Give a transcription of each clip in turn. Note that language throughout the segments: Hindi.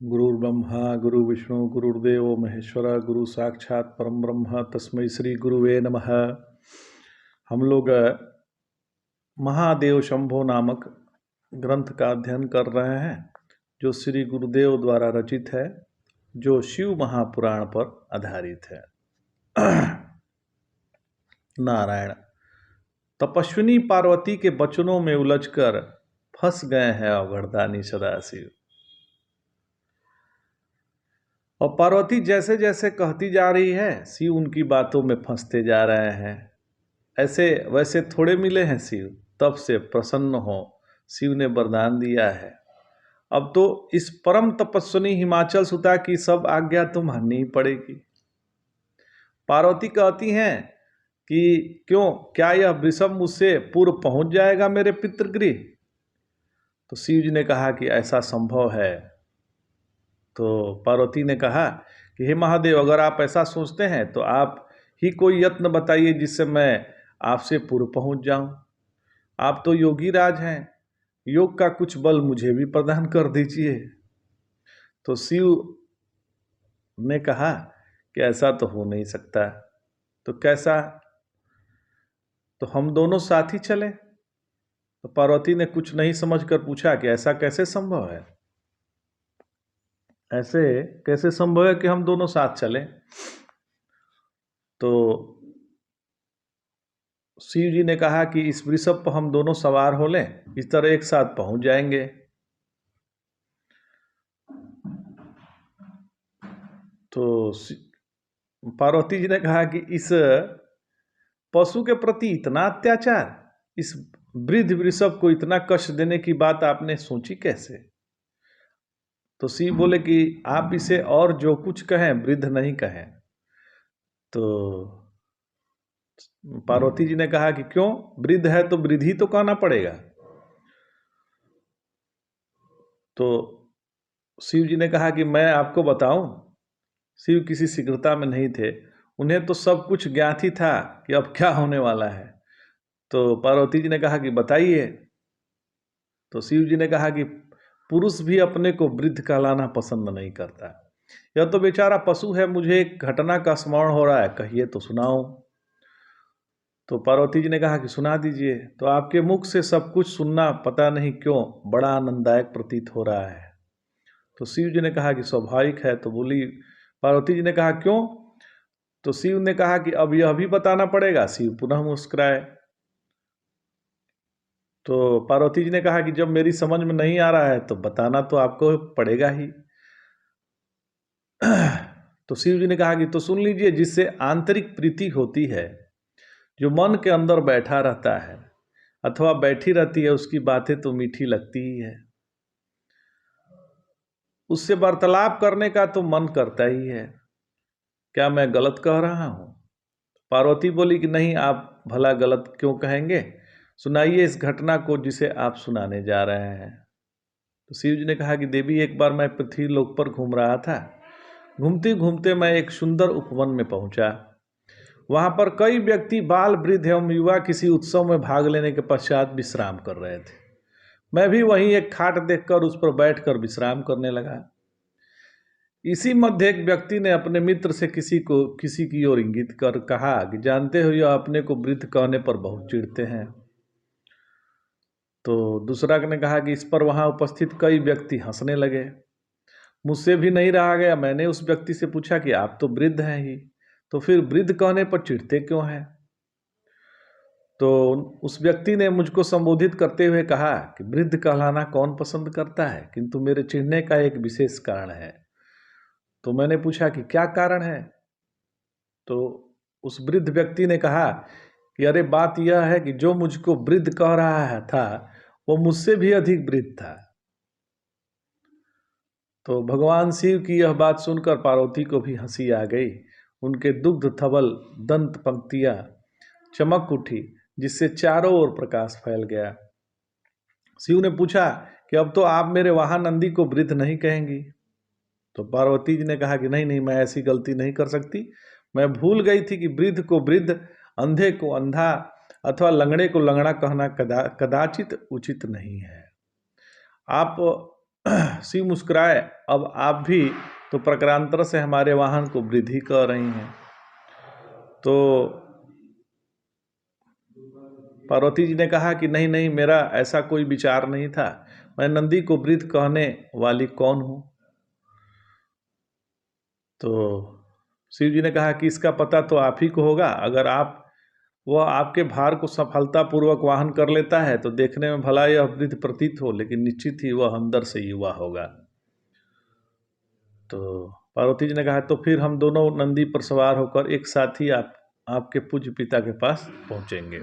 गुरुर्ब्रह्मा गुरुविष्णु गुरुर्देव महेश्वर गुरु साक्षात परम ब्रह्म तस्मै श्री गुरुवे नमः। हम लोग महादेव शंभो नामक ग्रंथ का अध्ययन कर रहे हैं जो श्री गुरुदेव द्वारा रचित है, जो शिव महापुराण पर आधारित है। नारायण। तपस्विनी पार्वती के वचनों में उलझकर फंस गए हैं अवघड़दानी सदाशिव। और पार्वती जैसे जैसे कहती जा रही है, शिव उनकी बातों में फंसते जा रहे हैं। ऐसे वैसे थोड़े मिले हैं शिव, तब से प्रसन्न हो शिव ने वरदान दिया है। अब तो इस परम तपस्विनी हिमाचल सुता की सब आज्ञा तो माननी ही पड़ेगी। पार्वती कहती हैं कि क्यों, क्या यह वृषभ मुझसे पूर्व पहुंच जाएगा मेरे पितृगृह? तो शिव जी ने कहा कि ऐसा संभव है। तो पार्वती ने कहा कि हे महादेव, अगर आप ऐसा सोचते हैं तो आप ही कोई यत्न बताइए जिससे मैं आपसे पूर्व पहुंच जाऊं। आप तो योगी राज हैं, योग का कुछ बल मुझे भी प्रदान कर दीजिए। तो शिव ने कहा कि ऐसा तो हो नहीं सकता। तो कैसा? तो हम दोनों साथ ही चले। तो पार्वती ने कुछ नहीं समझकर पूछा कि ऐसा कैसे संभव है? ऐसे कैसे संभव है कि हम दोनों साथ चलें? तो शिव जी ने कहा कि इस वृषभ पर हम दोनों सवार हो लें, इस तरह एक साथ पहुंच जाएंगे। तो पार्वती जी ने कहा कि इस पशु के प्रति इतना अत्याचार, इस वृद्ध वृषभ को इतना कष्ट देने की बात आपने सोची कैसे? तो शिव बोले कि आप इसे और जो कुछ कहें, वृद्ध नहीं कहें। तो पार्वती जी ने कहा कि क्यों, वृद्ध है तो वृद्ध ही तो कहना पड़ेगा। तो शिव जी ने कहा कि मैं आपको बताऊं। शिव किसी शीघ्रता में नहीं थे, उन्हें तो सब कुछ ज्ञात ही था कि अब क्या होने वाला है। तो पार्वती जी ने कहा कि बताइए। तो शिव जी ने कहा कि पुरुष भी अपने को वृद्ध कहलाना पसंद नहीं करता। यह तो बेचारा पशु है, मुझे एक घटना का स्मरण हो रहा है, कहिए तो सुनाऊं। तो पार्वती जी ने कहा कि सुना दीजिए। तो आपके मुख से सब कुछ सुनना पता नहीं क्यों बड़ा आनंददायक प्रतीत हो रहा है। तो शिव जी ने कहा कि स्वाभाविक है। तो बोली पार्वती जी ने कहा क्यों? तो शिव ने कहा कि अब यह भी बताना पड़ेगा। शिव पुनः मुस्कुराए। तो पार्वती जी ने कहा कि जब मेरी समझ में नहीं आ रहा है तो बताना तो आपको पड़ेगा ही। तो शिव जी ने कहा कि तो सुन लीजिए, जिससे आंतरिक प्रीति होती है, जो मन के अंदर बैठा रहता है अथवा बैठी रहती है, उसकी बातें तो मीठी लगती ही है। उससे वार्तालाप करने का तो मन करता ही है। क्या मैं गलत कह रहा हूं? पार्वती बोली कि नहीं, आप भला गलत क्यों कहेंगे, सुनाइए इस घटना को जिसे आप सुनाने जा रहे हैं। तो शिव जी ने कहा कि देवी, एक बार मैं पृथ्वी लोक पर घूम रहा था। घूमते घूमते मैं एक सुंदर उपवन में पहुंचा। वहां पर कई व्यक्ति, बाल वृद्ध एवं युवा, किसी उत्सव में भाग लेने के पश्चात विश्राम कर रहे थे। मैं भी वहीं एक खाट देखकर उस पर बैठकर विश्राम करने लगा। इसी मध्य एक व्यक्ति ने अपने मित्र से किसी की ओर इंगित कर कहा कि जानते हो, यह अपने को वृद्ध कहने पर बहुत चिढ़ते हैं। तो दूसरा ने कहा कि इस पर वहां उपस्थित कई व्यक्ति हंसने लगे। मुझसे भी नहीं रहा गया। मैंने उस व्यक्ति से पूछा कि आप तो वृद्ध हैं ही, तो फिर वृद्ध कहने पर चिढ़ते क्यों हैं? तो उस व्यक्ति ने मुझको संबोधित करते हुए कहा कि वृद्ध कहलाना कौन पसंद करता है, किंतु मेरे चिढ़ने का एक विशेष कारण है। तो मैंने पूछा कि क्या कारण है? तो उस वृद्ध व्यक्ति ने कहा कि अरे, बात यह है कि जो मुझको वृद्ध कह रहा था वो मुझसे भी अधिक वृद्ध था। तो भगवान शिव की यह बात सुनकर पार्वती को भी हंसी आ गई। उनके दुग्ध धवल दंत पंक्तियां चमक उठी, जिससे चारों ओर प्रकाश फैल गया। शिव ने पूछा कि अब तो आप मेरे वहां नंदी को वृद्ध नहीं कहेंगी? तो पार्वती जी ने कहा कि नहीं नहीं, मैं ऐसी गलती नहीं कर सकती। मैं भूल गई थी कि वृद्ध को वृद्ध, अंधे को अंधा अथवा लंगड़े को लंगड़ा कहना कदाचित उचित नहीं है। आप शिव मुस्कुराए, अब आप भी तो प्रकारांतर से हमारे वाहन को वृद्धि कर रही हैं। तो पार्वती जी ने कहा कि नहीं नहीं, मेरा ऐसा कोई विचार नहीं था, मैं नंदी को वृद्ध कहने वाली कौन हूँ। तो शिव जी ने कहा कि इसका पता तो आप ही को होगा, अगर वह आपके भार को सफलतापूर्वक वाहन कर लेता है तो देखने में भला यह वृद्ध प्रतीत हो, लेकिन निश्चित ही वह अंदर से युवा होगा। तो पार्वती जी ने कहा तो फिर हम दोनों नंदी पर सवार होकर एक साथ ही आपके पूज्य पिता के पास पहुंचेंगे।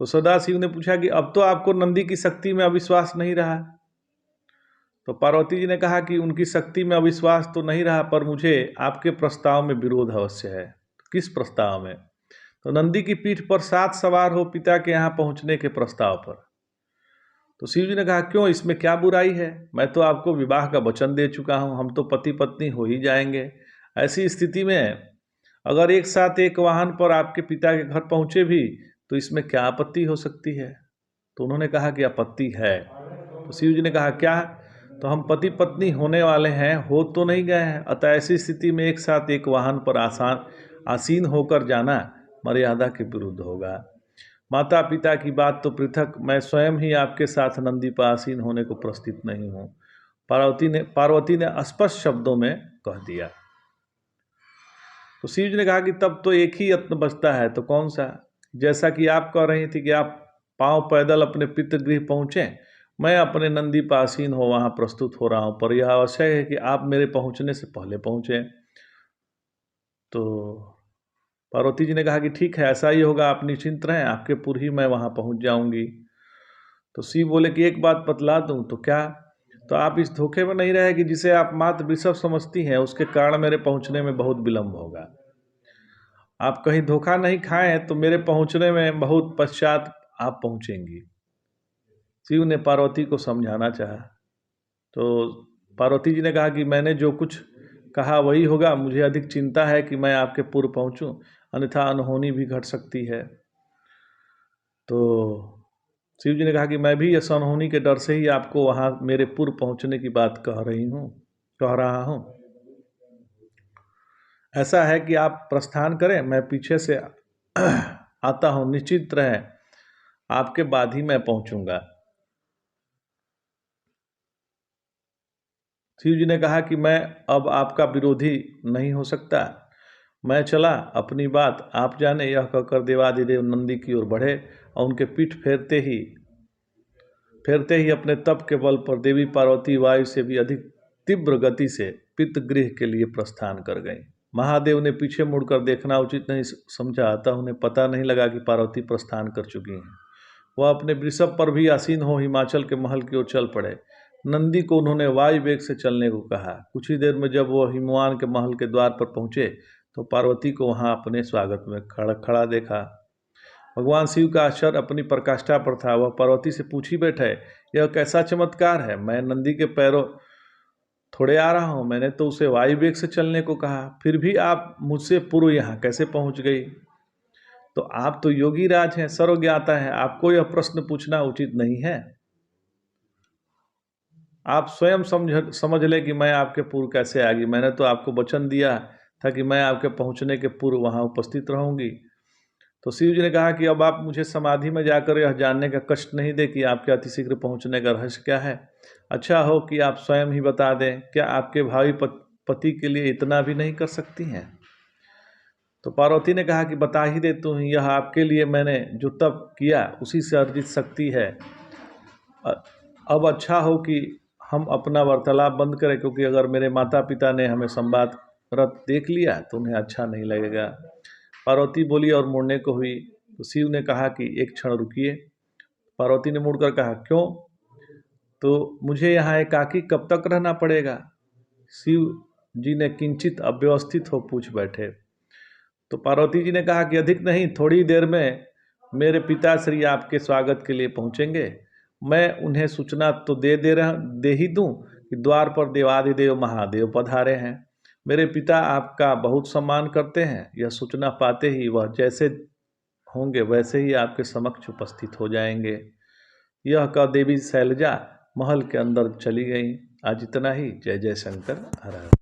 तो सदाशिव ने पूछा कि अब तो आपको नंदी की शक्ति में अविश्वास नहीं रहा। तो पार्वती जी ने कहा कि उनकी शक्ति में अविश्वास तो नहीं रहा, पर मुझे आपके प्रस्ताव में विरोध अवश्य है। किस प्रस्ताव में? तो नंदी की पीठ पर 7 सवार हो पिता के यहाँ पहुँचने के प्रस्ताव पर। तो शिव जी ने कहा क्यों, इसमें क्या बुराई है? मैं तो आपको विवाह का वचन दे चुका हूँ, हम तो पति पत्नी हो ही जाएंगे। ऐसी स्थिति में अगर एक साथ एक वाहन पर आपके पिता के घर पहुँचे भी तो इसमें क्या आपत्ति हो सकती है? तो उन्होंने कहा कि आपत्ति है। तो शिव जी ने कहा क्या? तो हम पति पत्नी होने वाले हैं, हो तो नहीं गए हैं, अतः ऐसी स्थिति में एक साथ एक वाहन पर आसीन होकर जाना मर्यादा के विरुद्ध होगा। माता पिता की बात तो पृथक, मैं स्वयं ही आपके साथ नंदी पर आसीन होने को प्रस्তুत नहीं हूँ, पार्वती ने स्पष्ट शब्दों में कह दिया। तो शिव जी ने कहा कि तब तो एक ही यत्न बचता है। तो कौन सा? जैसा कि आप कह रही थी कि आप पांव पैदल अपने पितृगृह पहुँचे, मैं अपने नंदी पर आसीन हो वहाँ प्रस्तुत हो रहा हूँ, पर यह आवश्यक है कि आप मेरे पहुँचने से पहले पहुँचे। तो पार्वती जी ने कहा कि ठीक है, ऐसा ही होगा, आप निश्चिंत रहें, आपके पूर्व ही मैं वहाँ पहुँच जाऊँगी। तो शिव बोले कि एक बात बतला दूँ। तो क्या? तो आप इस धोखे में नहीं रहे कि जिसे आप मात्र वृषभ समझती हैं, उसके कारण मेरे पहुँचने में बहुत विलम्ब होगा। आप कहीं धोखा नहीं खाएं तो मेरे पहुँचने में बहुत पश्चात आप पहुँचेंगी। शिव ने पार्वती को समझाना चाहा। तो पार्वती जी ने कहा कि मैंने जो कुछ कहा वही होगा, मुझे अधिक चिंता है कि मैं आपके पूर्व पहुंचूं, अन्यथा अनहोनी भी घट सकती है। तो शिव जी ने कहा कि मैं भी इस अनहोनी के डर से ही आपको वहां मेरे पूर्व पहुंचने की बात कह रहा हूं। ऐसा है कि आप प्रस्थान करें, मैं पीछे से आता हूं, निश्चित रहें आपके बाद ही मैं पहुंचूंगा। शिव जी ने कहा कि मैं अब आपका विरोधी नहीं हो सकता, मैं चला, अपनी बात आप जाने। यह कहकर देवादिदेव नंदी की ओर बढ़े और उनके पीठ फेरते ही अपने तप के बल पर देवी पार्वती वायु से भी अधिक तीव्र गति से पितृगृह के लिए प्रस्थान कर गईं। महादेव ने पीछे मुड़कर देखना उचित नहीं समझा, अतः उन्हें पता नहीं लगा कि पार्वती प्रस्थान कर चुकी हैं। वह अपने वृषभ पर भी आसीन हो हिमाचल के महल की ओर चल पड़े। नंदी को उन्होंने वायु वेग से चलने को कहा। कुछ ही देर में जब वह हिमवान के महल के द्वार पर पहुंचे तो पार्वती को वहां अपने स्वागत में खड़ा देखा। भगवान शिव का आश्चर्य अपनी प्रकाष्ठा पर था। वह पार्वती से पूछ ही बैठे, यह कैसा चमत्कार है? मैं नंदी के पैरों थोड़े आ रहा हूँ, मैंने तो उसे वायु वेग से चलने को कहा, फिर भी आप मुझसे पूर्व यहाँ कैसे पहुँच गई? तो आप तो योगी राज हैं, सर्वज्ञाता हैं, आपको यह प्रश्न पूछना उचित नहीं है। आप स्वयं समझ ले कि मैं आपके पूर्व कैसे आ गई। मैंने तो आपको वचन दिया था कि मैं आपके पहुंचने के पूर्व वहां उपस्थित रहूंगी। तो शिव जी ने कहा कि अब आप मुझे समाधि में जाकर यह जानने का कष्ट नहीं दे कि आपके अतिशीघ्र पहुंचने का रहस्य क्या है। अच्छा हो कि आप स्वयं ही बता दें, क्या आपके भावी पति के लिए इतना भी नहीं कर सकती हैं? तो पार्वती ने कहा कि बता ही देती हूँ, यह आपके लिए मैंने जो तप किया उसी से अर्जित शक्ति है। अब अच्छा हो कि हम अपना वार्तालाप बंद करें, क्योंकि अगर मेरे माता पिता ने हमें संवादरत देख लिया तो उन्हें अच्छा नहीं लगेगा। पार्वती बोली और मुड़ने को हुई तो शिव ने कहा कि एक क्षण रुकिए। पार्वती ने मुड़कर कहा क्यों? तो मुझे यहाँ एकाकी कब तक रहना पड़ेगा? शिव जी ने किंचित अव्यवस्थित हो पूछ बैठे। तो पार्वती जी ने कहा कि अधिक नहीं, थोड़ी देर में मेरे पिताश्री आपके स्वागत के लिए पहुँचेंगे। मैं उन्हें सूचना तो दे ही दूं कि द्वार पर देवादिदेव महादेव पधारे हैं। मेरे पिता आपका बहुत सम्मान करते हैं। यह सूचना पाते ही वह जैसे होंगे वैसे ही आपके समक्ष उपस्थित हो जाएंगे। यह कह देवी शैलजा महल के अंदर चली गई। आज इतना ही। जय जय शंकर। हर हर।